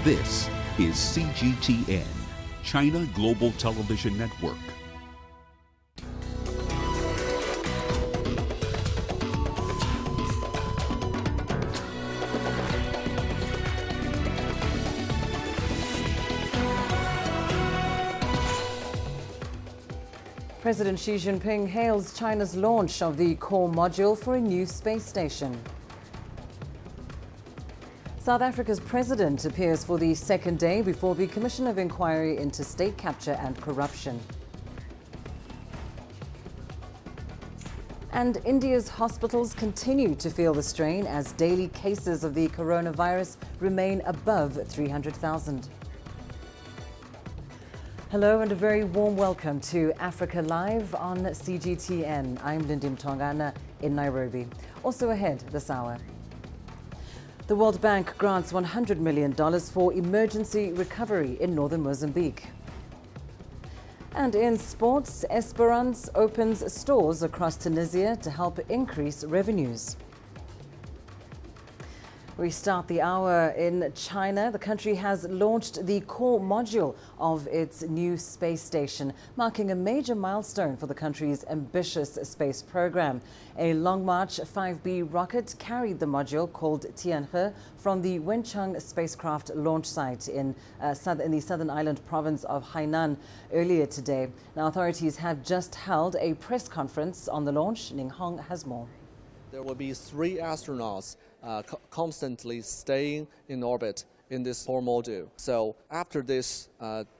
This is CGTN, China Global Television Network. President Xi Jinping hails China's launch of the core module for a new space station. South Africa's president appears for the second day before the Commission of Inquiry into State Capture and Corruption. And India's hospitals continue to feel the strain as daily cases of the coronavirus remain above 300,000. Hello and a very warm welcome to Africa Live on CGTN. I'm Lindy Mtongana in Nairobi. Also ahead this hour. The World Bank grants $100 million for emergency recovery in northern Mozambique. And in sports, Esperance opens stores across Tunisia to help increase revenues. We start the hour in China. The country has launched the core module of its new space station, marking a major milestone for the country's ambitious space program. A Long March 5B rocket carried the module called Tianhe from the Wenchang spacecraft launch site in the southern island province of Hainan earlier today. Now, authorities have just held a press conference on the launch. Ning Hong has more. There will be 3 astronauts constantly staying in orbit in this core module. So after this,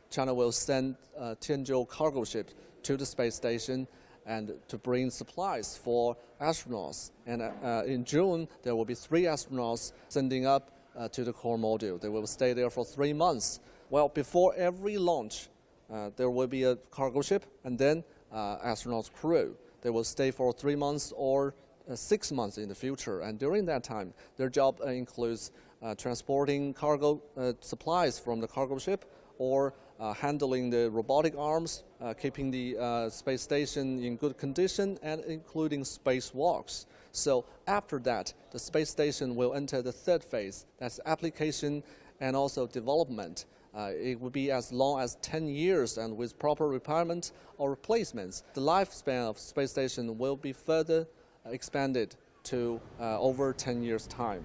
China will send a Tianzhou cargo ship to the space station and to bring supplies for astronauts. And in June, there will be 3 astronauts sending up to the core module. They will stay there for 3 months. Well, before every launch, there will be a cargo ship and then astronauts crew. They will stay for 3 months or 6 months in the future, and during that time, their job includes transporting cargo supplies from the cargo ship or handling the robotic arms, keeping the space station in good condition, and including spacewalks. So after that, the space station will enter the 3rd phase, that's application and also development. It will be as long as 10 years, and with proper repairment or replacements, the lifespan of space station will be further expanded to over 10 years' time.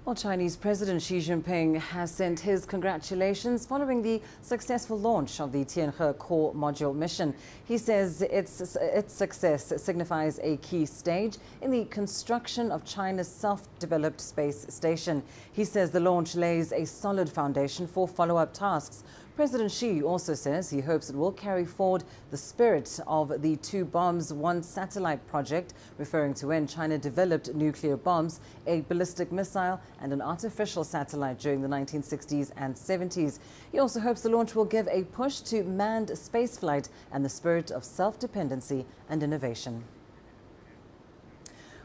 Well, Chinese President Xi Jinping has sent his congratulations following the successful launch of the Tianhe core module mission. He says its success signifies a key stage in the construction of China's self-developed space station. He says the launch lays a solid foundation for follow-up tasks. President Xi also says he hopes it will carry forward the spirit of the 2 bombs, 1 satellite project, referring to when China developed nuclear bombs, a ballistic missile, and an artificial satellite during the 1960s and 70s. He also hopes the launch will give a push to manned spaceflight and the spirit of self-dependency and innovation.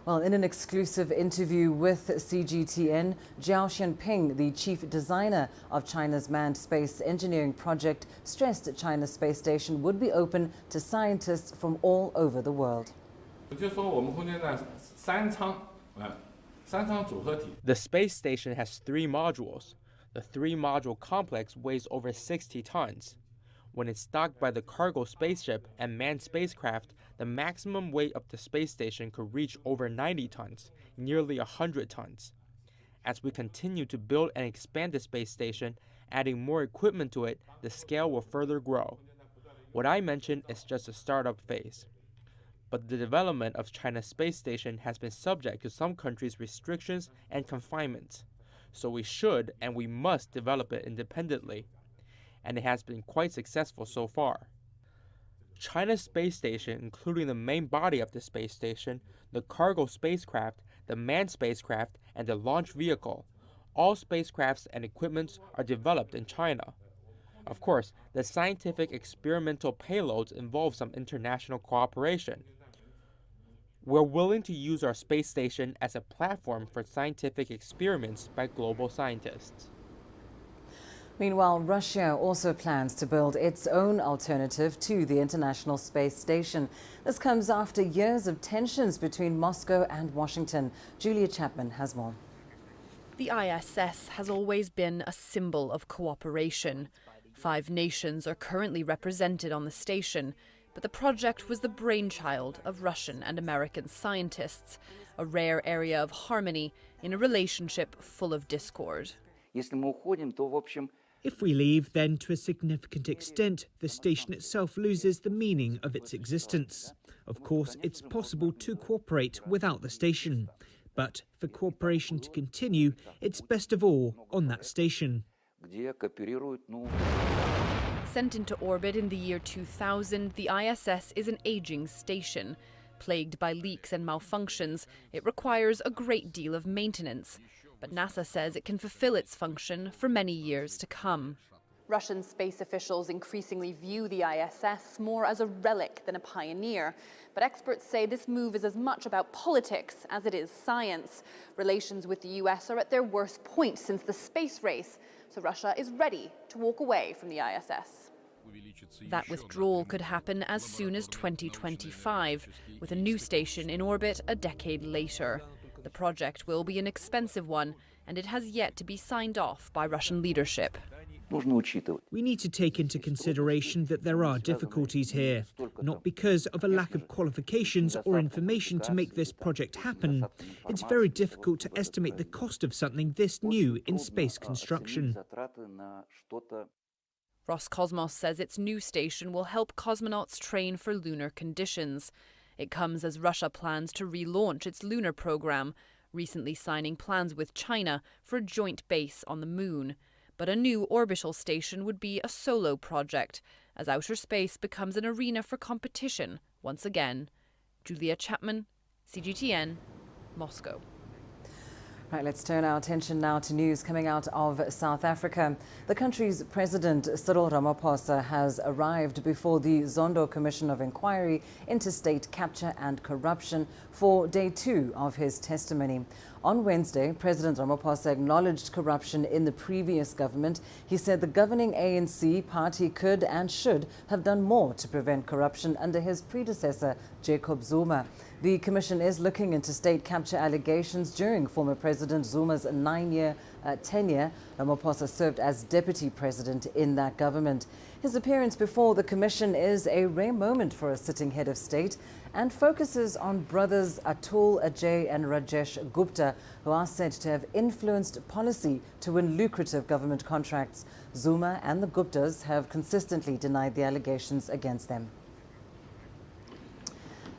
Well, in an exclusive interview with CGTN, Jiao Xianping, the chief designer of China's manned space engineering project, stressed China's space station would be open to scientists from all over the world. The space station has 3 modules. The 3-module complex weighs over 60 tons. When it's docked by the cargo spaceship and manned spacecraft, the maximum weight of the space station could reach over 90 tons, nearly 100 tons. As we continue to build and expand the space station, adding more equipment to it, the scale will further grow. What I mentioned is just a startup phase. But the development of China's space station has been subject to some countries' restrictions and confinements. So we should and we must develop it independently. And it has been quite successful so far. China's space station, including the main body of the space station, the cargo spacecraft, the manned spacecraft, and the launch vehicle, all spacecrafts and equipments are developed in China. Of course, the scientific experimental payloads involve some international cooperation. We're willing to use our space station as a platform for scientific experiments by global scientists. Meanwhile, Russia also plans to build its own alternative to the International Space Station. This comes after years of tensions between Moscow and Washington. Julia Chapman has more. The ISS has always been a symbol of cooperation. 5 nations are currently represented on the station, but the project was the brainchild of Russian and American scientists, a rare area of harmony in a relationship full of discord. If we leave, then to a significant extent, the station itself loses the meaning of its existence. Of course, it's possible to cooperate without the station, but for cooperation to continue, it's best of all on that station. Sent into orbit in the year 2000, the ISS is an aging station. Plagued by leaks and malfunctions, it requires a great deal of maintenance. But NASA says it can fulfill its function for many years to come. Russian space officials increasingly view the ISS more as a relic than a pioneer. But experts say this move is as much about politics as it is science. Relations with the US are at their worst point since the space race, so Russia is ready to walk away from the ISS. That withdrawal could happen as soon as 2025, with a new station in orbit a decade later. The project will be an expensive one, and it has yet to be signed off by Russian leadership. We need to take into consideration that there are difficulties here, not because of a lack of qualifications or information to make this project happen. It's very difficult to estimate the cost of something this new in space construction. Roscosmos says its new station will help cosmonauts train for lunar conditions. It comes as Russia plans to relaunch its lunar program, recently signing plans with China for a joint base on the moon. But a new orbital station would be a solo project, as outer space becomes an arena for competition once again. Julia Chapman, CGTN, Moscow. Right, let's turn our attention now to news coming out of South Africa. The country's President Cyril Ramaphosa has arrived before the Zondo Commission of Inquiry into State Capture and Corruption for day 2 of his testimony. On Wednesday, President Ramaphosa acknowledged corruption in the previous government. He said the governing ANC party could and should have done more to prevent corruption under his predecessor, Jacob Zuma. The commission is looking into state capture allegations during former President Zuma's 9-year tenure. Ramaphosa served as deputy president in that government. His appearance before the commission is a rare moment for a sitting head of state and focuses on brothers Atul, Ajay and Rajesh Gupta, who are said to have influenced policy to win lucrative government contracts. Zuma and the Guptas have consistently denied the allegations against them.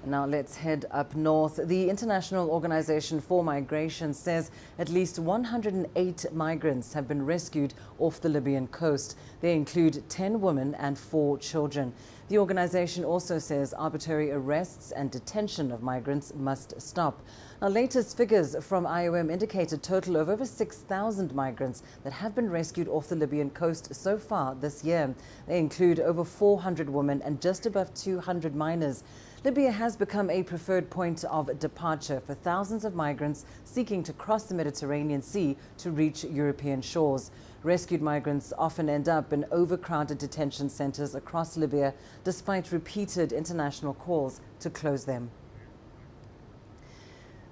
Now let's head up north. The International Organization for Migration says at least 108 migrants have been rescued off the Libyan coast. They include 10 women and 4 children. The organization also says arbitrary arrests and detention of migrants must stop. Now, latest figures from IOM indicate a total of over 6,000 migrants that have been rescued off the Libyan coast so far this year. They include over 400 women and just above 200 minors. Libya has become a preferred point of departure for thousands of migrants seeking to cross the Mediterranean Sea to reach European shores. Rescued migrants often end up in overcrowded detention centers across Libya, despite repeated international calls to close them.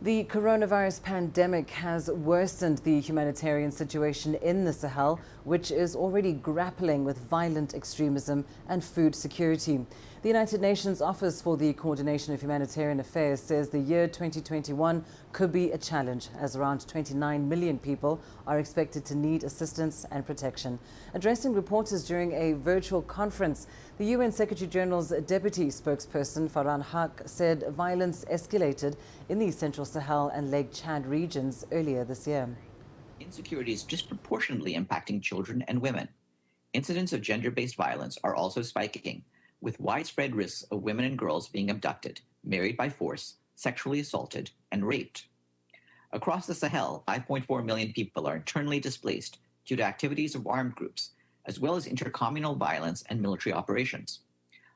The coronavirus pandemic has worsened the humanitarian situation in the Sahel, which is already grappling with violent extremism and food security. The United Nations Office for the Coordination of Humanitarian Affairs says the year 2021 could be a challenge, as around 29 million people are expected to need assistance and protection. Addressing reporters during a virtual conference, the UN Secretary-General's deputy spokesperson Farhan Haq said violence escalated in the Central Sahel and Lake Chad regions earlier this year. Insecurity is disproportionately impacting children and women. Incidents of gender-based violence are also spiking, with widespread risks of women and girls being abducted, married by force, sexually assaulted, and raped. Across the Sahel, 5.4 million people are internally displaced due to activities of armed groups, as well as intercommunal violence and military operations.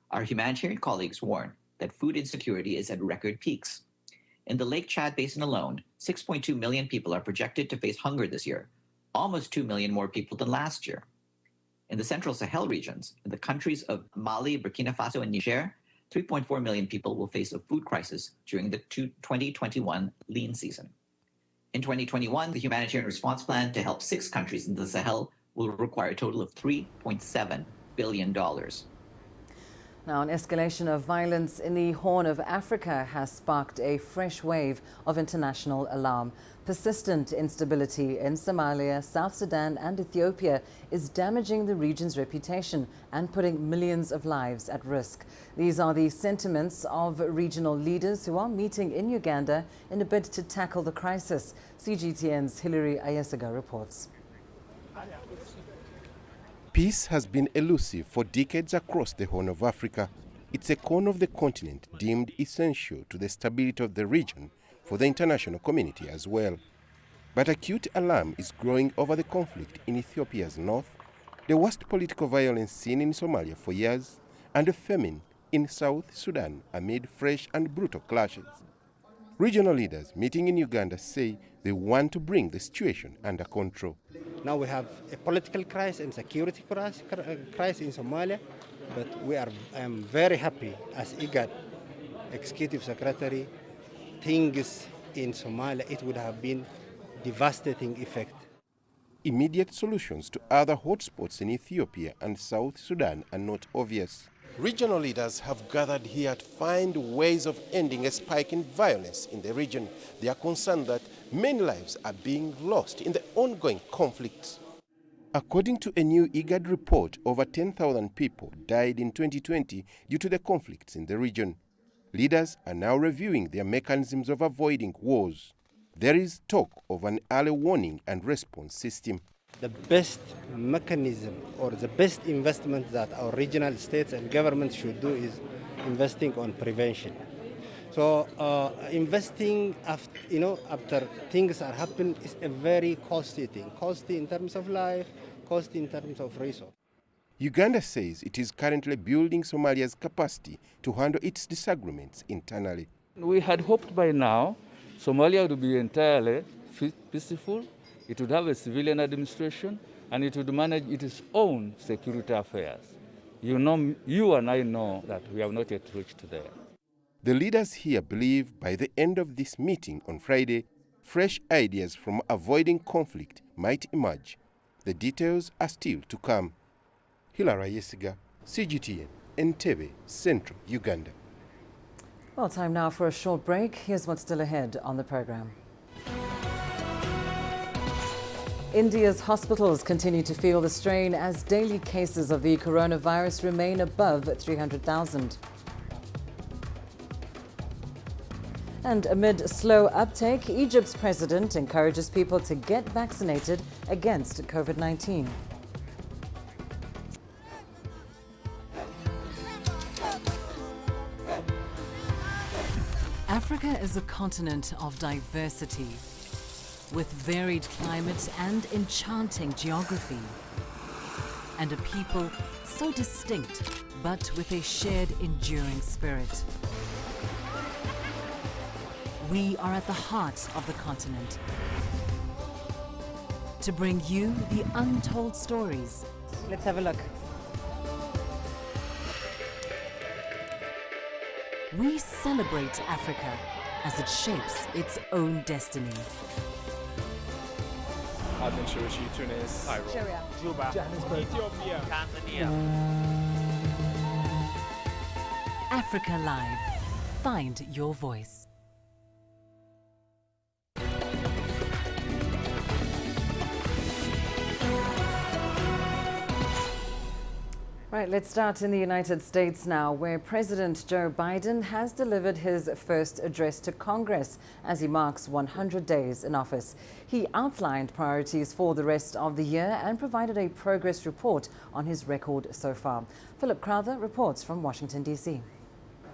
Our humanitarian colleagues warn that food insecurity is at record peaks. In the Lake Chad Basin alone, 6.2 million people are projected to face hunger this year, almost 2 million more people than last year. In the Central Sahel regions, in the countries of Mali, Burkina Faso, and Niger, 3.4 million people will face a food crisis during the 2021 lean season. In 2021, the humanitarian response plan to help 6 countries in the Sahel will require a total of $3.7 billion. Now, an escalation of violence in the Horn of Africa has sparked a fresh wave of international alarm. Persistent instability in Somalia, South Sudan and Ethiopia is damaging the region's reputation and putting millions of lives at risk. These are the sentiments of regional leaders who are meeting in Uganda in a bid to tackle the crisis. CGTN's Hilary Ayesiga reports. Peace has been elusive for decades across the Horn of Africa. It's a corner of the continent deemed essential to the stability of the region for the international community as well. But acute alarm is growing over the conflict in Ethiopia's north, the worst political violence seen in Somalia for years, and a famine in South Sudan amid fresh and brutal clashes. Regional leaders meeting in Uganda say they want to bring the situation under control. Now we have a political crisis and security crisis in Somalia, but I am very happy as IGAD Executive Secretary. Things in Somalia, it would have been devastating effect. Immediate solutions to other hotspots in Ethiopia and South Sudan are not obvious. Regional leaders have gathered here to find ways of ending a spike in violence in the region. They are concerned that many lives are being lost in the ongoing conflicts. According to a new IGAD report, over 10,000 people died in 2020 due to the conflicts in the region. Leaders are now reviewing their mechanisms of avoiding wars. There is talk of an early warning and response system. The best mechanism or the best investment that our regional states and governments should do is investing on prevention. So investing after things are happening is a very costly thing. Costly in terms of life, costly in terms of resource. Uganda says it is currently building Somalia's capacity to handle its disagreements internally. We had hoped by now Somalia would be entirely peaceful, it would have a civilian administration, and it would manage its own security affairs. You and I know that we have not yet reached there. The leaders here believe by the end of this meeting on Friday, fresh ideas from avoiding conflict might emerge. The details are still to come. Hilary Ayesiga, CGTN, Entebbe, Central Uganda. Well, time now for a short break. Here's what's still ahead on the program. India's hospitals continue to feel the strain as daily cases of the coronavirus remain above 300,000. And amid slow uptake, Egypt's president encourages people to get vaccinated against COVID-19. Africa is a continent of diversity, with varied climate and enchanting geography, and a people so distinct, but with a shared enduring spirit. We are at the heart of the continent to bring you the untold stories. Let's have a look. We celebrate Africa as it shapes its own destiny. Tunis, Cairo, Juba, Johannesburg, Ethiopia, Tanzania. Africa Live. Find your voice. Right, let's start in the United States now, where President Joe Biden has delivered his first address to Congress as he marks 100 days in office. He outlined priorities for the rest of the year and provided a progress report on his record so far. Philip Crowther reports from Washington, D.C.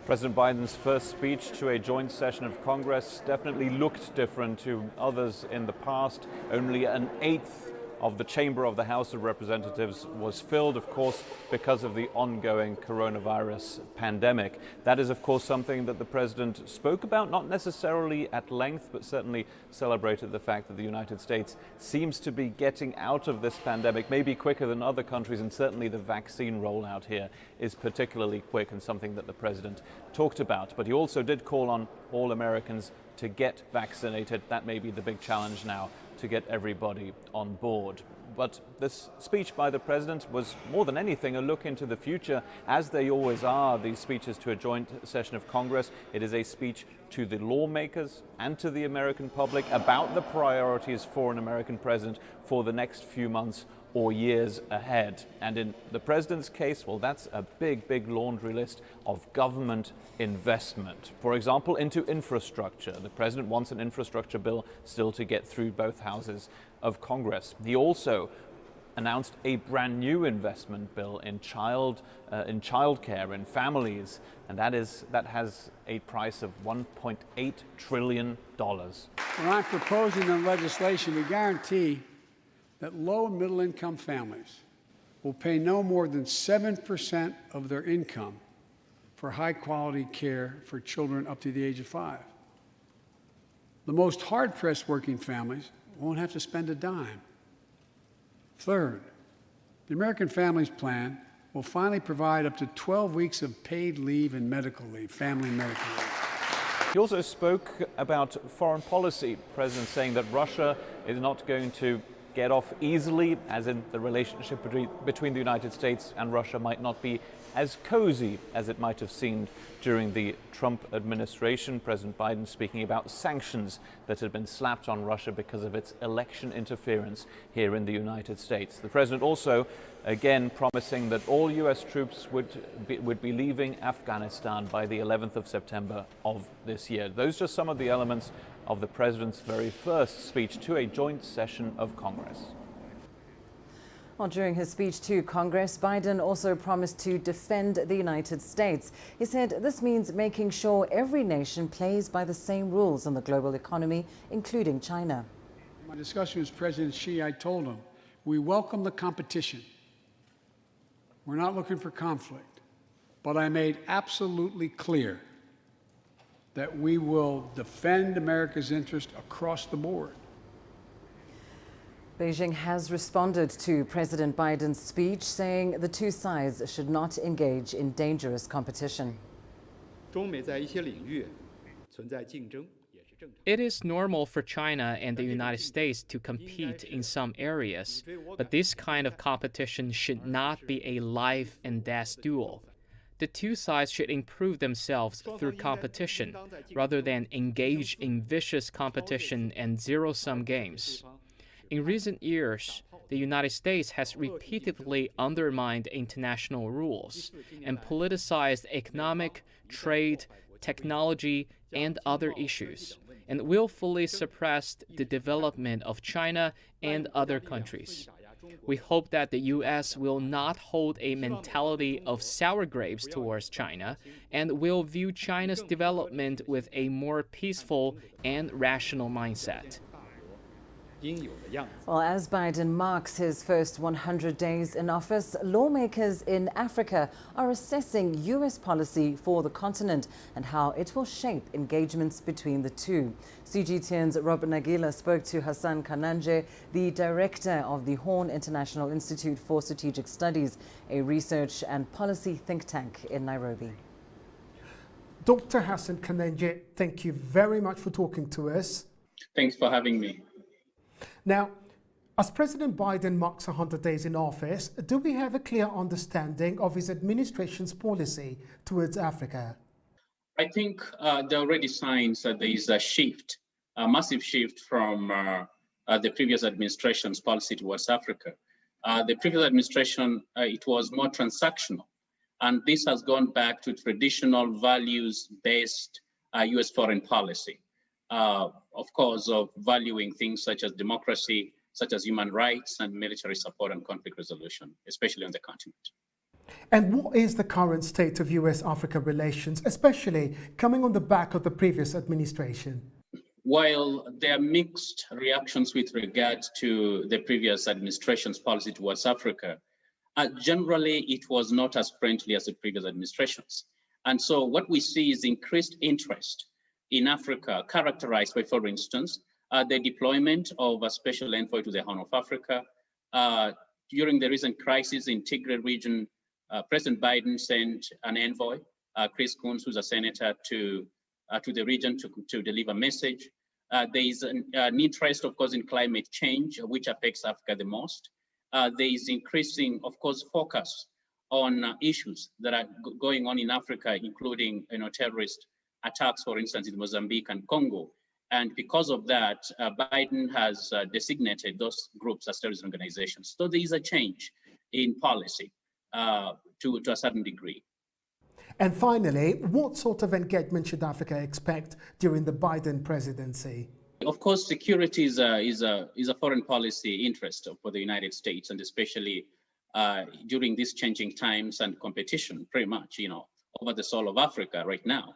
President Biden's first speech to a joint session of Congress definitely looked different to others in the past. Only an eighth of the chamber of the House of Representatives was filled, of course, because of the ongoing coronavirus pandemic. That is, of course, something that the president spoke about, not necessarily at length, but certainly celebrated the fact that the United States seems to be getting out of this pandemic, maybe quicker than other countries, and certainly the vaccine rollout here is particularly quick and something that the president talked about. But he also did call on all Americans to get vaccinated. That may be the big challenge now, to get everybody on board. But this speech by the president was more than anything a look into the future, as they always are, these speeches to a joint session of Congress. It is a speech to the lawmakers and to the American public about the priorities for an American president for the next few months or years ahead. And in the president's case, well, that's a big laundry list of government investment. For example, into infrastructure. The president wants an infrastructure bill still to get through both houses of Congress. He also announced a brand new investment bill in childcare, in families, and that has a price of $1.8 trillion. What I'm proposing in legislation to guarantee that low and middle income families will pay no more than 7% of their income for high quality care for children up to the age of 5. The most hard pressed working families won't have to spend a dime. Third, the American Families Plan will finally provide up to 12 weeks of paid leave and medical leave, family medical leave. He also spoke about foreign policy, the president saying that Russia is not going to get off easily, as in the relationship between the United States and Russia might not be as cozy as it might have seemed during the Trump administration. President Biden speaking about sanctions that had been slapped on Russia because of its election interference here in the United States. The president also again promising that all US troops would be leaving Afghanistan by the 11th of September of this year. Those are just some of the elements of the president's very first speech to a joint session of Congress. Well, during his speech to Congress, Biden also promised to defend the United States. He said this means making sure every nation plays by the same rules in the global economy, including China. In my discussion with President Xi, I told him, we welcome the competition. We're not looking for conflict. But I made absolutely clear that we will defend America's interest across the board. Beijing has responded to President Biden's speech, saying the two sides should not engage in dangerous competition. It is normal for China and the United States to compete in some areas, but this kind of competition should not be a life and death duel. The two sides should improve themselves through competition, rather than engage in vicious competition and zero-sum games. In recent years, the United States has repeatedly undermined international rules and politicized economic, trade, technology, and other issues, and willfully suppressed the development of China and other countries. We hope that the U.S. will not hold a mentality of sour grapes towards China and will view China's development with a more peaceful and rational mindset. Well, as Biden marks his first 100 days in office, lawmakers in Africa are assessing U.S. policy for the continent and how it will shape engagements between the two. CGTN's Robert Nagila spoke to Hassan Kananje, the director of the Horn International Institute for Strategic Studies, a research and policy think tank in Nairobi. Dr. Hassan Kananje, thank you very much for talking to us. Thanks for having me. Now, as President Biden marks 100 days in office, do we have a clear understanding of his administration's policy towards Africa? I think there are already signs that there is a shift, a massive shift from the previous administration's policy towards Africa. The previous administration, it was more transactional, and this has gone back to traditional values-based U.S. foreign policy. Of course, of valuing things such as democracy, such as human rights and military support and conflict resolution, especially on the continent. And what is the current state of US-Africa relations, especially coming on the back of the previous administration? while there are mixed reactions with regard to the previous administration's policy towards Africa, generally it was not as friendly as the previous administrations. And so what we see is increased interest in Africa, characterized by, for instance, the deployment of a special envoy to the Horn of Africa. During the recent crisis in Tigray region, President Biden sent an envoy, Chris Coons, who's a senator, to the region to deliver a message. There is an interest, of course, in climate change, which affects Africa the most. There is increasing, of course, focus on issues that are going on in Africa, including terrorist attacks, for instance, in Mozambique and Congo. And because of that, Biden has designated those groups as terrorist organizations. So there is a change in policy to a certain degree. And finally, what sort of engagement should Africa expect during the Biden presidency? Of course, security is a foreign policy interest for the United States, and especially during these changing times and competition, pretty much, over the soul of Africa right now.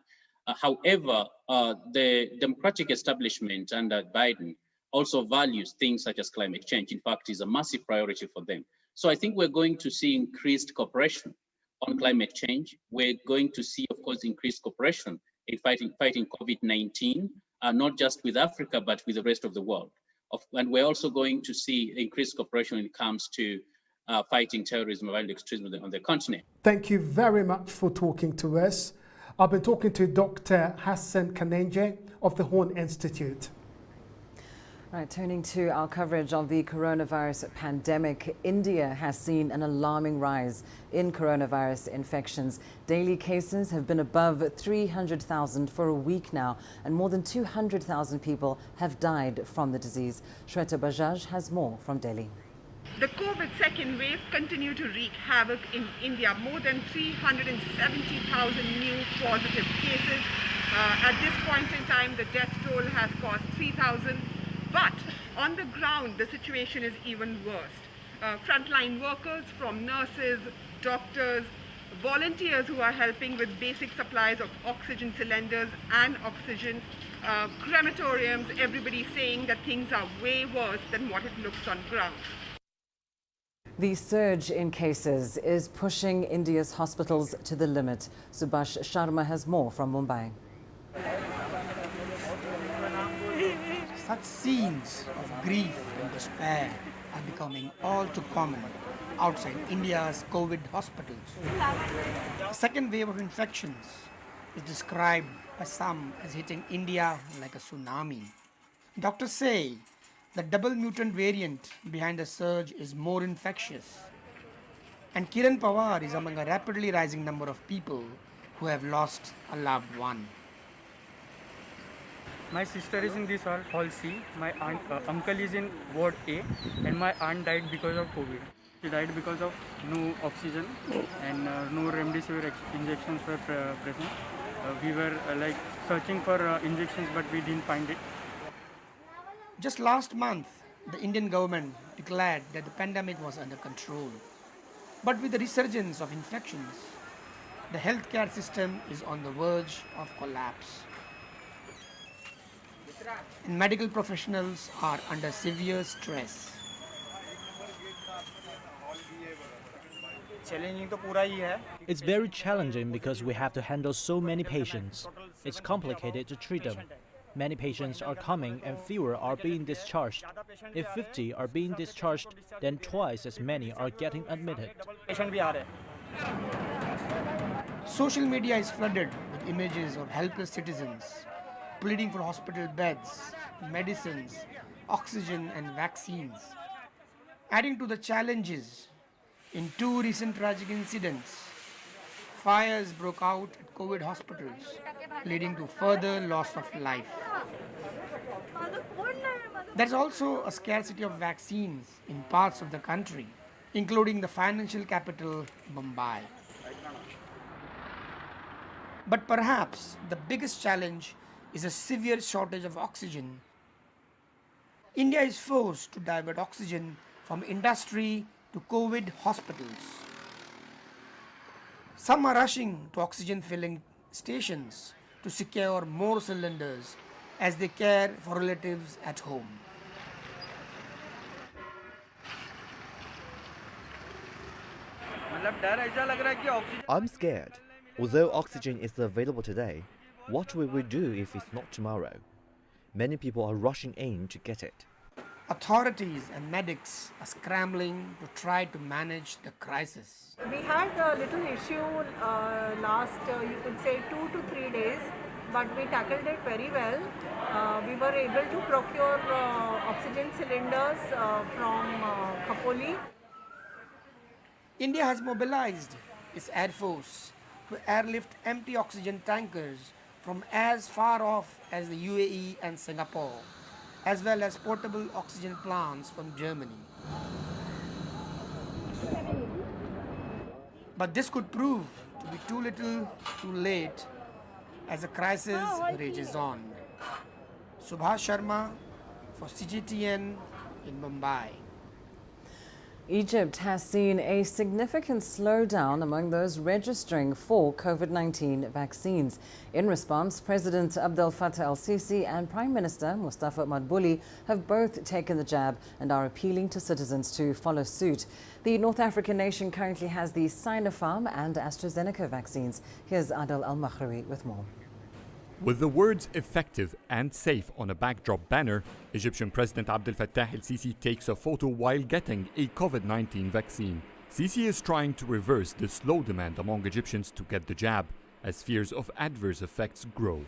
However, the democratic establishment under Biden also values things such as climate change. In fact, is a massive priority for them. So I think we're going to see increased cooperation on climate change. We're going to see, of course, increased cooperation in fighting COVID-19, not just with Africa, but with the rest of the world. And we're also going to see increased cooperation when it comes to fighting terrorism and violent extremism on the continent. Thank you very much for talking to us. I've been talking to Dr. Hassan Kanenje of the Horn Institute. Right, turning to our coverage of the coronavirus pandemic, India has seen an alarming rise in coronavirus infections. Daily cases have been above 300,000 for a week now, and more than 200,000 people have died from the disease. Shweta Bajaj has more from Delhi. The COVID second wave continued to wreak havoc in India. More than 370,000 new positive cases. At this point in time, the death toll has crossed 3,000. But on the ground, the situation is even worse. Frontline workers, from nurses, doctors, volunteers who are helping with basic supplies of oxygen cylinders and oxygen, crematoriums, everybody saying that things are way worse than what it looks on ground. The surge in cases is pushing India's hospitals to the limit. Subhash Sharma has more from Mumbai. Such scenes of grief and despair are becoming all too common outside India's COVID hospitals. The second wave of infections is described by some as hitting India like a tsunami. Doctors say the double mutant variant behind the surge is more infectious. And Kiran Pawar is among a rapidly rising number of people who have lost a loved one. My sister is in this hall C, my uncle is in ward A, and my aunt died because of COVID. She died because of no oxygen and no remdesivir injections were present. We were searching for injections, but we didn't find it. Just last month, the Indian government declared that the pandemic was under control. But with the resurgence of infections, the healthcare system is on the verge of collapse. And medical professionals are under severe stress. It's very challenging because we have to handle so many patients. It's complicated to treat them. Many patients are coming and fewer are being discharged. If 50 are being discharged, then twice as many are getting admitted. Social media is flooded with images of helpless citizens pleading for hospital beds, medicines, oxygen and vaccines. Adding to the challenges, in two recent tragic incidents, fires broke out at COVID hospitals, leading to further loss of life. There's also a scarcity of vaccines in parts of the country, including the financial capital, Mumbai. But perhaps the biggest challenge is a severe shortage of oxygen. India is forced to divert oxygen from industry to COVID hospitals. Some are rushing to oxygen filling stations to secure more cylinders as they care for relatives at home. I'm scared. Although oxygen is available today, what will we do if it's not tomorrow? Many people are rushing in to get it. Authorities and medics are scrambling to try to manage the crisis. We had a little issue last, you could say, 2 to 3 days, but we tackled it very well. We were able to procure oxygen cylinders from Khopoli. India has mobilized its Air Force to airlift empty oxygen tankers from as far off as the UAE and Singapore, as well as portable oxygen plants from Germany. But this could prove to be too little, too late, as the crisis rages on. Subhash Sharma for CGTN in Mumbai. Egypt has seen a significant slowdown among those registering for COVID-19 vaccines. In response, President Abdel Fattah el-Sisi and Prime Minister Mustafa Madbouli have both taken the jab and are appealing to citizens to follow suit. The North African nation currently has the Sinopharm and AstraZeneca vaccines. Here's Adel Al-Makhraoui with more. With the words effective and safe on a backdrop banner, Egyptian President Abdel Fattah el-Sisi takes a photo while getting a COVID-19 vaccine. Sisi is trying to reverse the slow demand among Egyptians to get the jab, as fears of adverse effects grow.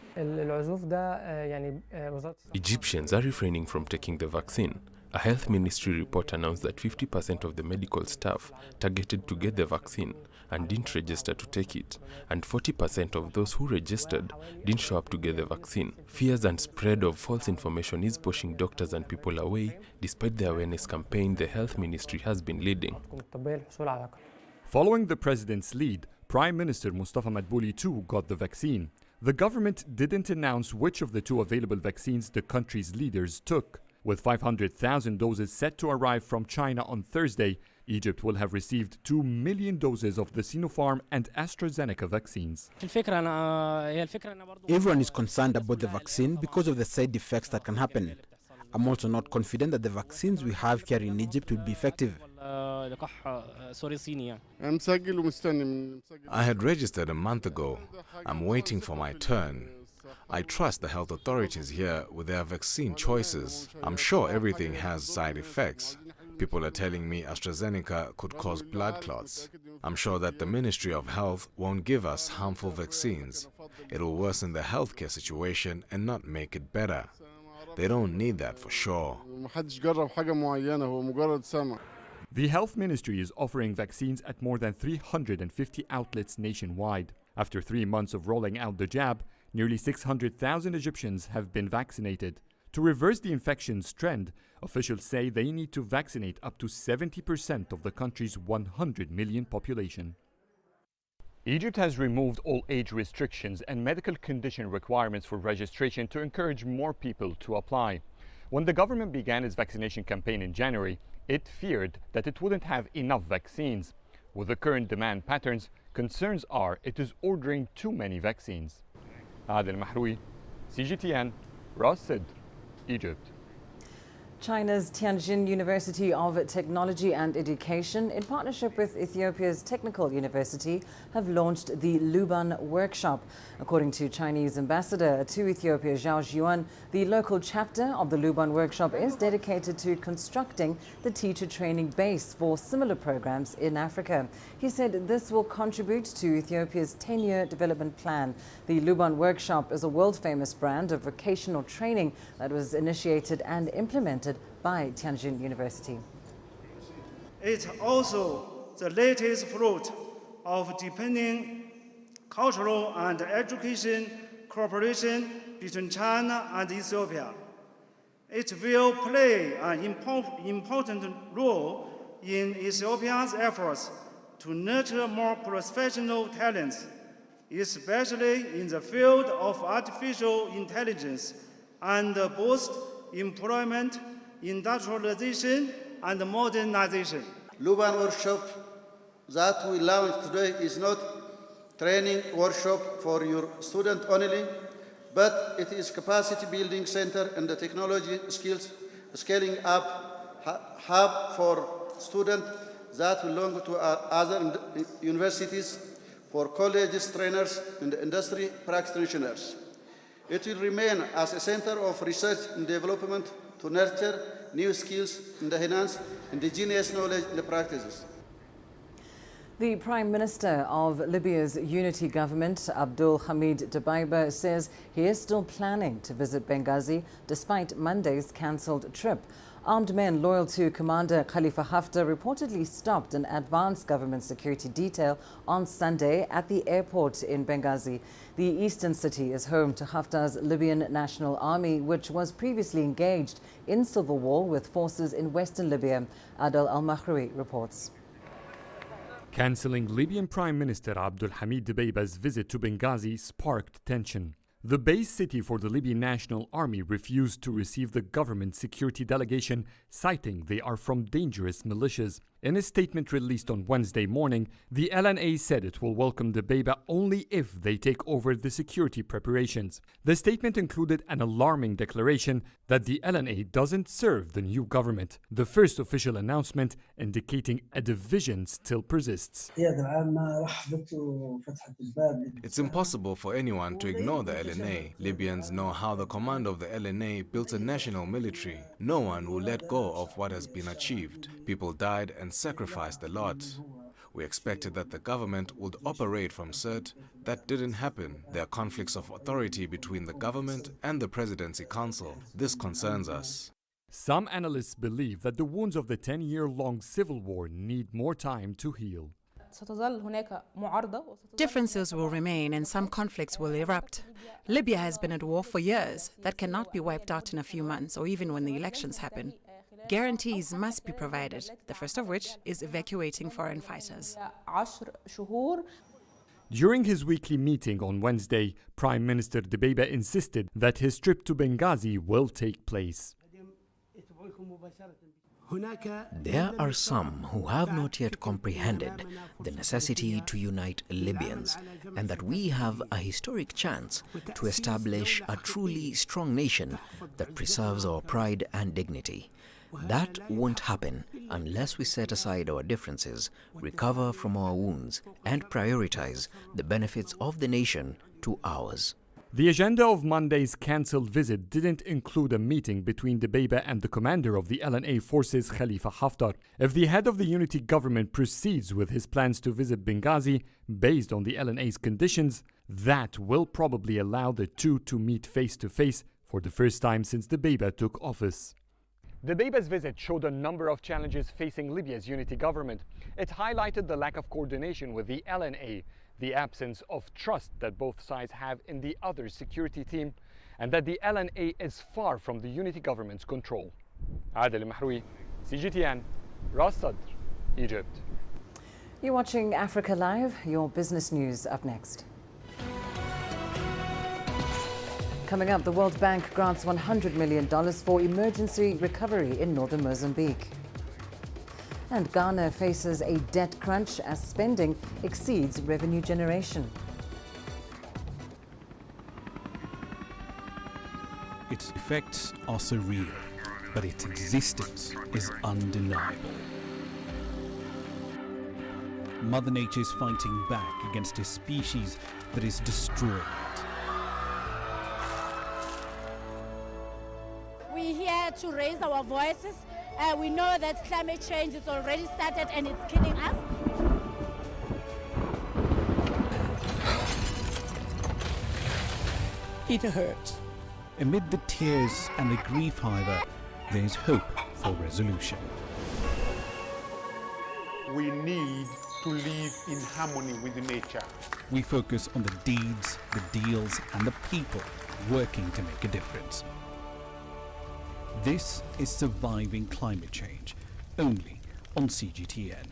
Egyptians are refraining from taking the vaccine. A health ministry report announced that 50% of the medical staff targeted to get the vaccine and didn't register to take it, and 40% of those who registered didn't show up to get the vaccine. Fears and spread of false information is pushing doctors and people away, despite the awareness campaign the health ministry has been leading. Following the president's lead, Prime Minister Mustafa Madbouli too got the vaccine. The government didn't announce which of the two available vaccines the country's leaders took. With 500,000 doses set to arrive from China on Thursday, Egypt will have received 2 million doses of the Sinopharm and AstraZeneca vaccines. Everyone is concerned about the vaccine because of the side effects that can happen. I'm also not confident that the vaccines we have here in Egypt will be effective. I had registered a month ago. I'm waiting for my turn. I trust the health authorities here with their vaccine choices. I'm sure everything has side effects. People are telling me AstraZeneca could cause blood clots. I'm sure that the Ministry of Health won't give us harmful vaccines. It'll worsen the healthcare situation and not make it better. They don't need that for sure. The Health Ministry is offering vaccines at more than 350 outlets nationwide. After 3 months of rolling out the jab, nearly 600,000 Egyptians have been vaccinated. To reverse the infection's trend, officials say they need to vaccinate up to 70% of the country's 100 million population. Egypt has removed all age restrictions and medical condition requirements for registration to encourage more people to apply. When the government began its vaccination campaign in January, it feared that it wouldn't have enough vaccines. With the current demand patterns, concerns are it is ordering too many vaccines. Adel Al-Makhraoui, CGTN, Ras Sid, Egypt. China's Tianjin University of Technology and Education, in partnership with Ethiopia's Technical University, have launched the Luban Workshop. According to Chinese ambassador to Ethiopia, Zhao Zhuan, the local chapter of the Luban Workshop is dedicated to constructing the teacher training base for similar programs in Africa. He said this will contribute to Ethiopia's 10-year development plan. The Luban Workshop is a world-famous brand of vocational training that was initiated and implemented by Tianjin University. It's also the latest fruit of deepening cultural and education cooperation between China and Ethiopia. It will play an important role in Ethiopia's efforts to nurture more professional talents, especially in the field of artificial intelligence, and boost employment, industrialization, and modernization. Luban workshop that we launched today is not training workshop for your student only, but it is capacity building center and the technology skills scaling up hub for students that belong to other universities, for colleges, trainers, and industry practitioners. It will remain as a center of research and development to nurture new skills and enhance indigenous knowledge and practices. The Prime Minister of Libya's unity government, Abdul Hamid Dbeibah, says he is still planning to visit Benghazi despite Monday's cancelled trip. Armed men loyal to Commander Khalifa Haftar reportedly stopped an advanced government security detail on Sunday at the airport in Benghazi. The eastern city is home to Haftar's Libyan National Army, which was previously engaged in civil war with forces in western Libya. Adel Al-Mahraoui reports. Cancelling Libyan Prime Minister Abdul Hamid Dbeibah's visit to Benghazi sparked tension. The base city for the Libyan National Army refused to receive the government security delegation, citing they are from dangerous militias. In a statement released on Wednesday morning, the LNA said it will welcome Dbeibah only if they take over the security preparations. The statement included an alarming declaration that the LNA doesn't serve the new government, the first official announcement indicating a division still persists. It's impossible for anyone to ignore the LNA. Libyans know how the command of the LNA built a national military. No one will let go of what has been achieved. People died and sacrificed a lot. We expected that the government would operate from Sirte. That didn't happen. There are conflicts of authority between the government and the Presidency Council. This concerns us. Some analysts believe that the wounds of the 10-year-long civil war need more time to heal. Differences will remain and some conflicts will erupt. Libya has been at war for years. That cannot be wiped out in a few months or even when the elections happen. Guarantees must be provided, the first of which is evacuating foreign fighters. During his weekly meeting on Wednesday, Prime Minister Dbeibah insisted that his trip to Benghazi will take place. There are some who have not yet comprehended the necessity to unite Libyans and that we have a historic chance to establish a truly strong nation that preserves our pride and dignity. That won't happen unless we set aside our differences, recover from our wounds, and prioritize the benefits of the nation to ours. The agenda of Monday's cancelled visit didn't include a meeting between Dbeibah and the commander of the LNA forces, Khalifa Haftar. If the head of the unity government proceeds with his plans to visit Benghazi, based on the LNA's conditions, that will probably allow the two to meet face-to-face for the first time since Dbeibah took office. Dbeibah's visit showed a number of challenges facing Libya's unity government. It highlighted the lack of coordination with the LNA, the absence of trust that both sides have in the other security team, and that the LNA is far from the unity government's control. Adel Al-Mahraoui, CGTN, Ras Sadr, Egypt. You're watching Africa Live, your business news up next. Coming up, the World Bank grants $100 million for emergency recovery in northern Mozambique. And Ghana faces a debt crunch as spending exceeds revenue generation. Its effects are surreal, but its existence is undeniable. Mother Nature is fighting back against a species that is destroying it. We're here to raise our voices. We know that climate change has already started and it's killing us. It hurts. Amid the tears and the grief, however, there is hope for resolution. We need to live in harmony with nature. We focus on the deeds, the deals, and the people working to make a difference. This is Surviving Climate Change, only on CGTN.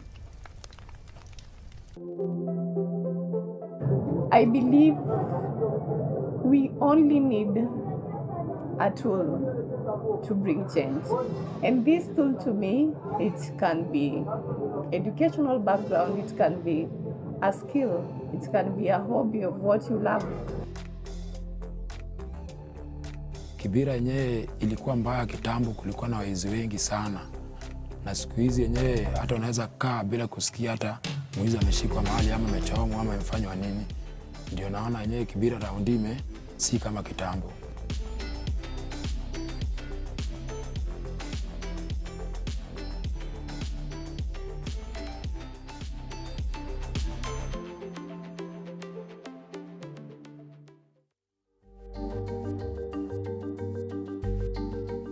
I believe we only need a tool to bring change. And this tool to me, it can be educational background, it can be a skill, it can be a hobby of what you love. Kibira yenyewe ilikuwa mbaya kitambo, kulikuwa na waizi wengi sana. Na siku hizi yenyewe hata unaweza kaa bila kusikia hata mwizi ameshikwa mahali ama amechomwa ama amefanywa nini. Ndio naona yenyewe Kibira raundi si kama kitambo.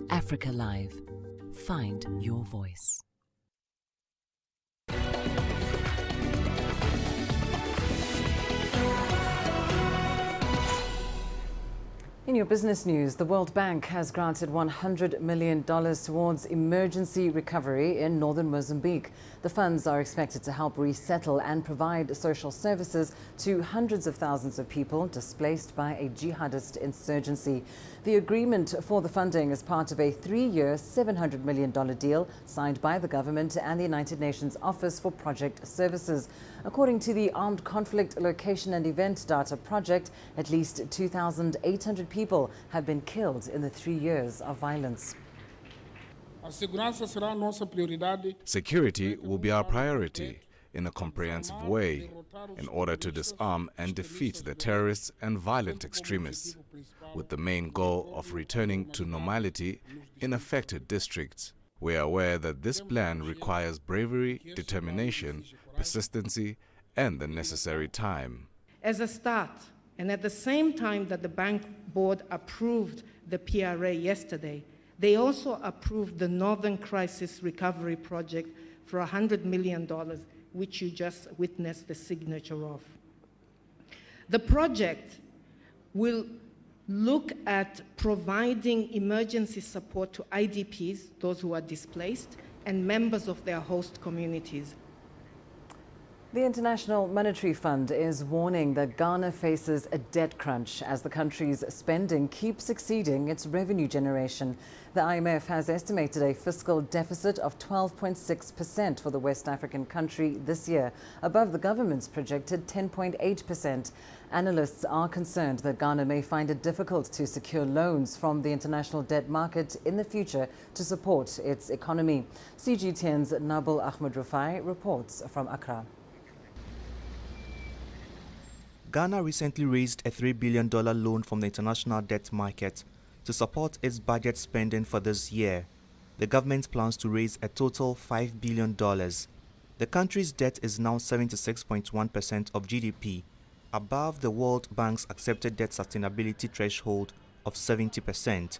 Africa Live. Find your voice. In your business news, the World Bank has granted $100 million towards emergency recovery in northern Mozambique. The funds are expected to help resettle and provide social services to hundreds of thousands of people displaced by a jihadist insurgency. The agreement for the funding is part of a 3-year, $700 million deal signed by the government and the United Nations Office for Project Services. According to the Armed Conflict Location and Event Data Project, at least 2,800 people have been killed in the 3 years of violence. Security will be our priority in a comprehensive way in order to disarm and defeat the terrorists and violent extremists, with the main goal of returning to normality in affected districts. We are aware that this plan requires bravery, determination, persistency, and the necessary time. As a start, and at the same time that the Bank Board approved the PRA yesterday, they also approved the Northern Crisis Recovery Project for $100 million, which you just witnessed the signature of. The project will look at providing emergency support to IDPs, those who are displaced, and members of their host communities. The International Monetary Fund is warning that Ghana faces a debt crunch as the country's spending keeps exceeding its revenue generation. The IMF has estimated a fiscal deficit of 12.6% for the West African country this year, above the government's projected 10.8%. Analysts are concerned that Ghana may find it difficult to secure loans from the international debt market in the future to support its economy. CGTN's Nabil Ahmed Rufai reports from Accra. Ghana recently raised a $3 billion loan from the international debt market to support its budget spending for this year. The government plans to raise a total $5 billion. The country's debt is now 76.1% of GDP, above the World Bank's accepted debt sustainability threshold of 70%.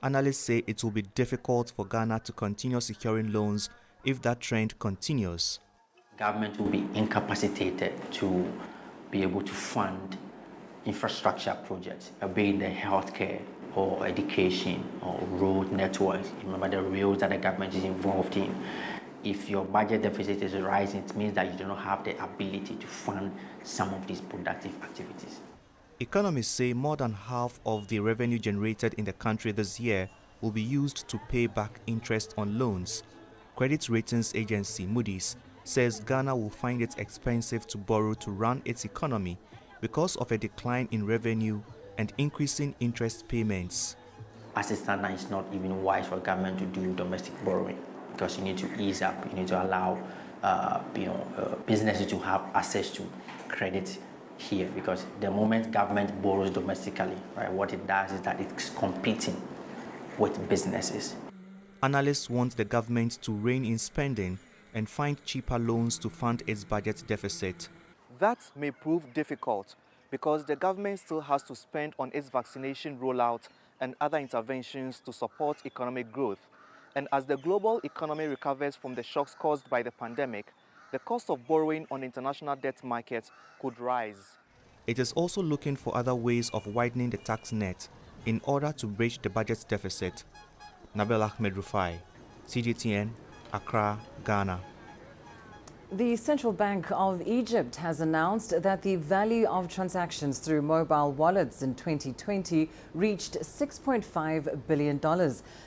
Analysts say it will be difficult for Ghana to continue securing loans if that trend continues. Government will be incapacitated to be able to fund infrastructure projects, be it the healthcare or education or road networks. Remember the roads that the government is involved in. If your budget deficit is rising, it means that you do not have the ability to fund some of these productive activities. Economists say more than half of the revenue generated in the country this year will be used to pay back interest on loans. Credit ratings agency Moody's says Ghana will find it expensive to borrow to run its economy because of a decline in revenue and increasing interest payments. As it stands now, it's not even wise for government to do domestic borrowing because you need to ease up, you need to allow businesses to have access to credit here, because the moment government borrows domestically, right, what it does is that it's competing with businesses. Analysts want the government to rein in spending and find cheaper loans to fund its budget deficit. That may prove difficult because the government still has to spend on its vaccination rollout and other interventions to support economic growth. And as the global economy recovers from the shocks caused by the pandemic, the cost of borrowing on international debt markets could rise. It is also looking for other ways of widening the tax net in order to bridge the budget deficit. Nabil Ahmed Rufai, CGTN, Accra, Ghana. The Central Bank of Egypt has announced that the value of transactions through mobile wallets in 2020 reached $6.5 billion.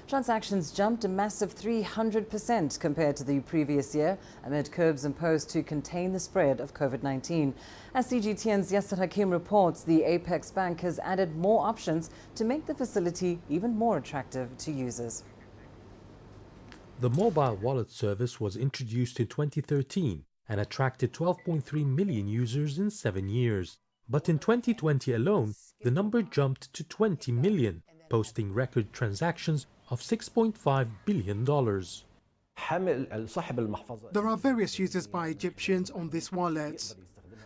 Transactions jumped a massive 300% compared to the previous year amid curbs imposed to contain the spread of COVID-19. As CGTN's Yasser Hakim reports, the Apex Bank has added more options to make the facility even more attractive to users. The mobile wallet service was introduced in 2013 and attracted 12.3 million users in 7 years. But in 2020 alone, the number jumped to 20 million, posting record transactions of $6.5 billion. There are various uses by Egyptians on these wallets.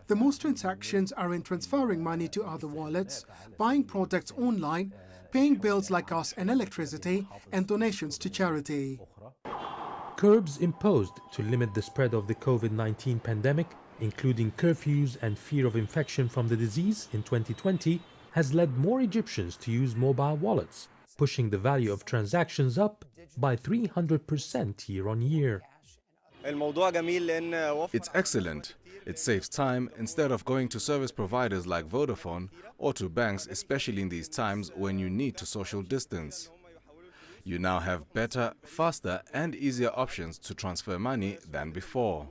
The most transactions are in transferring money to other wallets, buying products online, paying bills like gas and electricity, and donations to charity. Curbs imposed to limit the spread of the COVID-19 pandemic, including curfews and fear of infection from the disease in 2020, has led more Egyptians to use mobile wallets, pushing the value of transactions up by 300% year on year. It's excellent. It saves time instead of going to service providers like Vodafone or to banks, especially in these times when you need to social distance. You now have better, faster and easier options to transfer money than before.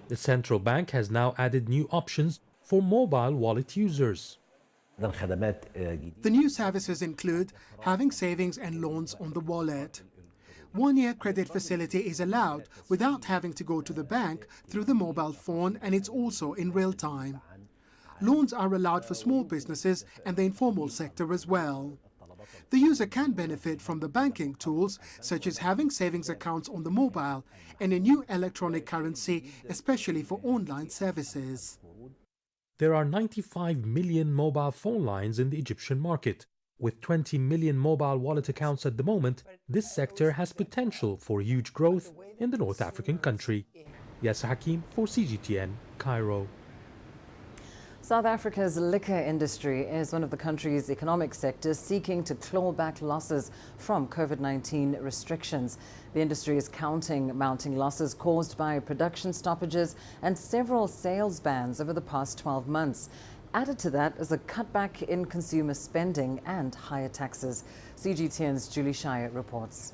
The central bank has now added new options for mobile wallet users. The new services include having savings and loans on the wallet. 1-year credit facility is allowed without having to go to the bank through the mobile phone, and it's also in real time. Loans are allowed for small businesses and the informal sector as well. The user can benefit from the banking tools, such as having savings accounts on the mobile and a new electronic currency, especially for online services. There are 95 million mobile phone lines in the Egyptian market. With 20 million mobile wallet accounts at the moment, this sector has potential for huge growth in the North African country. Yasser Hakim for CGTN, Cairo. South Africa's liquor industry is one of the country's economic sectors seeking to claw back losses from COVID-19 restrictions. The industry is counting mounting losses caused by production stoppages and several sales bans over the past 12 months. Added to that is a cutback in consumer spending and higher taxes. CGTN's Julie Shire reports.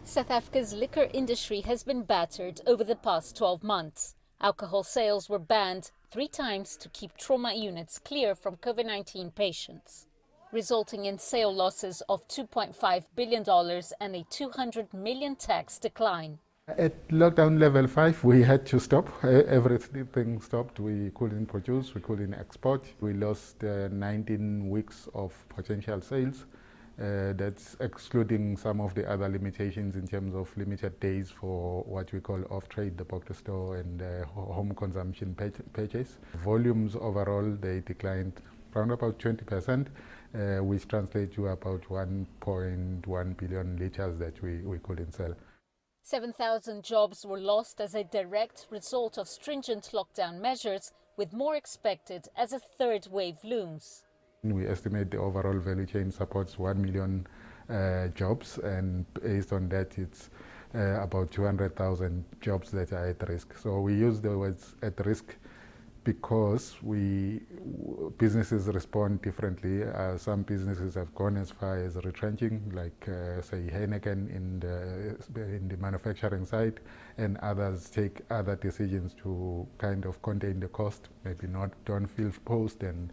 South Africa's liquor industry has been battered over the past 12 months. Alcohol sales were banned 3 times to keep trauma units clear from COVID-19 patients, resulting in sale losses of $2.5 billion and a 200 million tax decline. At lockdown level 5, we had to stop. Everything stopped. We couldn't produce, we couldn't export. We lost 19 weeks of potential sales. That's excluding some of the other limitations in terms of limited days for what we call off-trade, the box store and home consumption purchase. Volumes overall, they declined around about 20%, which translates to about 1.1 billion litres that we couldn't sell. 7,000 jobs were lost as a direct result of stringent lockdown measures, with more expected as a third wave looms. We estimate the overall value chain supports 1 million jobs, and based on that, it's about 200,000 jobs that are at risk. So we use the words at risk because businesses respond differently. Some businesses have gone as far as retrenching, like say Heineken in the manufacturing side, and others take other decisions to kind of contain the cost, maybe don't fill post and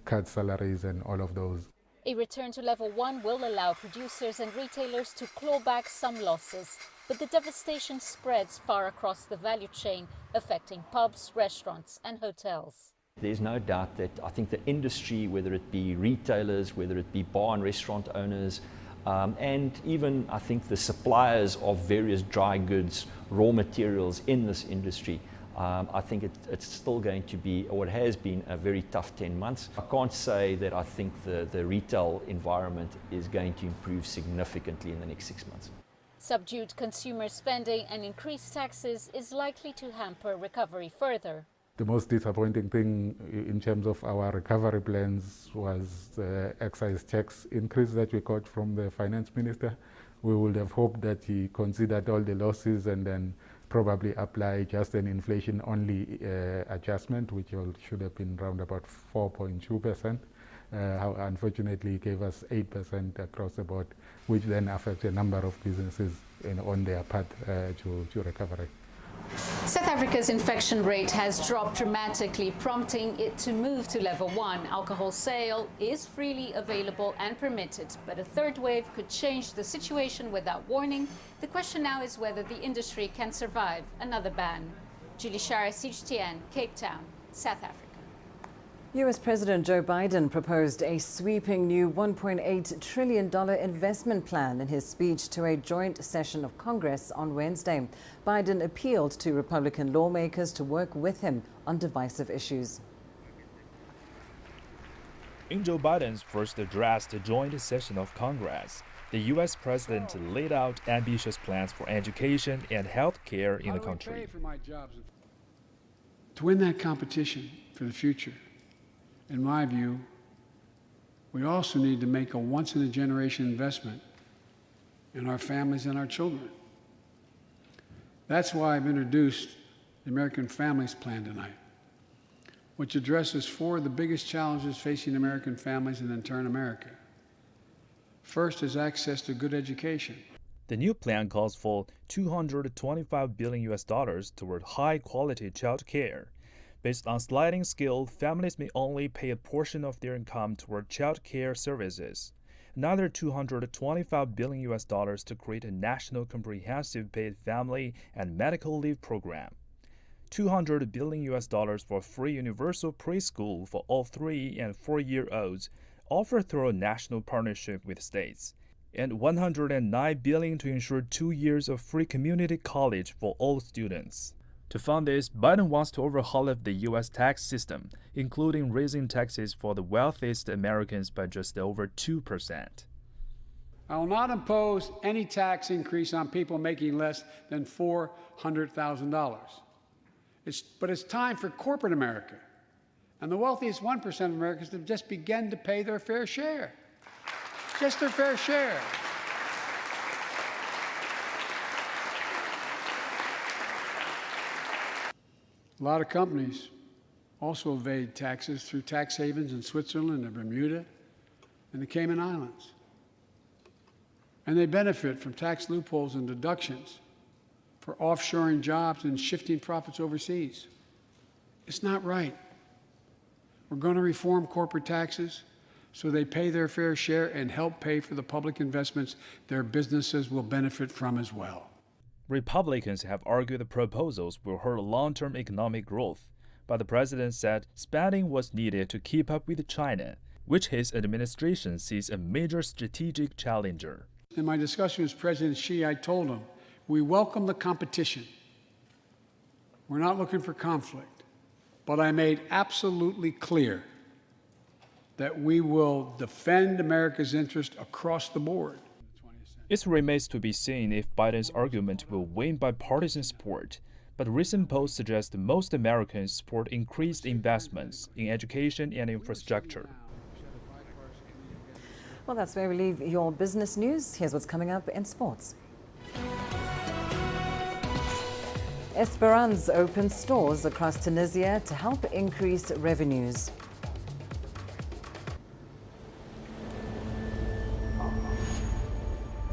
cut salaries and all of those. A return to level 1 will allow producers and retailers to claw back some losses, but the devastation spreads far across the value chain, affecting pubs, restaurants and hotels. There's no doubt that I think the industry, whether it be retailers, whether it be bar and restaurant owners, and even I think the suppliers of various dry goods, raw materials in this industry, I think it's still going to be, or it has been, a very tough 10 months. I can't say that I think the retail environment is going to improve significantly in the next 6 months. Subdued consumer spending and increased taxes is likely to hamper recovery further. The most disappointing thing in terms of our recovery plans was the excise tax increase that we got from the finance minister, We would have hoped that he considered all the losses and then probably apply just an inflation-only adjustment, which should have been around about 4.2%. Unfortunately, he gave us 8% across the board, which then affects a number of businesses on their path to recovery. South Africa's infection rate has dropped dramatically, prompting it to move to level 1. Alcohol sale is freely available and permitted, but a third wave could change the situation without warning. The question now is whether the industry can survive another ban. Julie Shara, CGTN, Cape Town, South Africa. U.S. President Joe Biden proposed a sweeping new $1.8 trillion investment plan in his speech to a joint session of Congress on Wednesday. Biden appealed to Republican lawmakers to work with him on divisive issues. In Joe Biden's first address to joint session of Congress, the U.S. president laid out ambitious plans for education and health care in the country. To win that competition for the future, in my view, we also need to make a once-in-a-generation investment in our families and our children. That's why I've introduced the American Families Plan tonight, which addresses 4 of the biggest challenges facing American families and in turn America. First is access to good education. The new plan calls for $225 billion toward high-quality child care. Based on sliding scale, families may only pay a portion of their income toward child care services. Another $225 billion to create a national comprehensive paid family and medical leave program. $200 billion for free universal preschool for all 3- and 4-year-olds, offered through a national partnership with states. And $109 billion to ensure 2 years of free community college for all students. To fund this, Biden wants to overhaul the U.S. tax system, including raising taxes for the wealthiest Americans by just over 2%. I will not impose any tax increase on people making less than $400,000. But it's time for corporate America and the wealthiest 1% of Americans to just begin to pay their fair share. Just their fair share. A lot of companies also evade taxes through tax havens in Switzerland and Bermuda and the Cayman Islands. And they benefit from tax loopholes and deductions for offshoring jobs and shifting profits overseas. It's not right. We're going to reform corporate taxes so they pay their fair share and help pay for the public investments their businesses will benefit from as well. Republicans have argued the proposals will hurt long-term economic growth, but the president said spending was needed to keep up with China, which his administration sees a major strategic challenger. In my discussion with President Xi, I told him, we welcome the competition. We're not looking for conflict, but I made absolutely clear that we will defend America's interest across the board. It remains to be seen if Biden's argument will win bipartisan support, but recent polls suggest most Americans support increased investments in education and infrastructure. Well, that's where we leave your business news. Here's what's coming up in sports. Esperance opens stores across Tunisia to help increase revenues.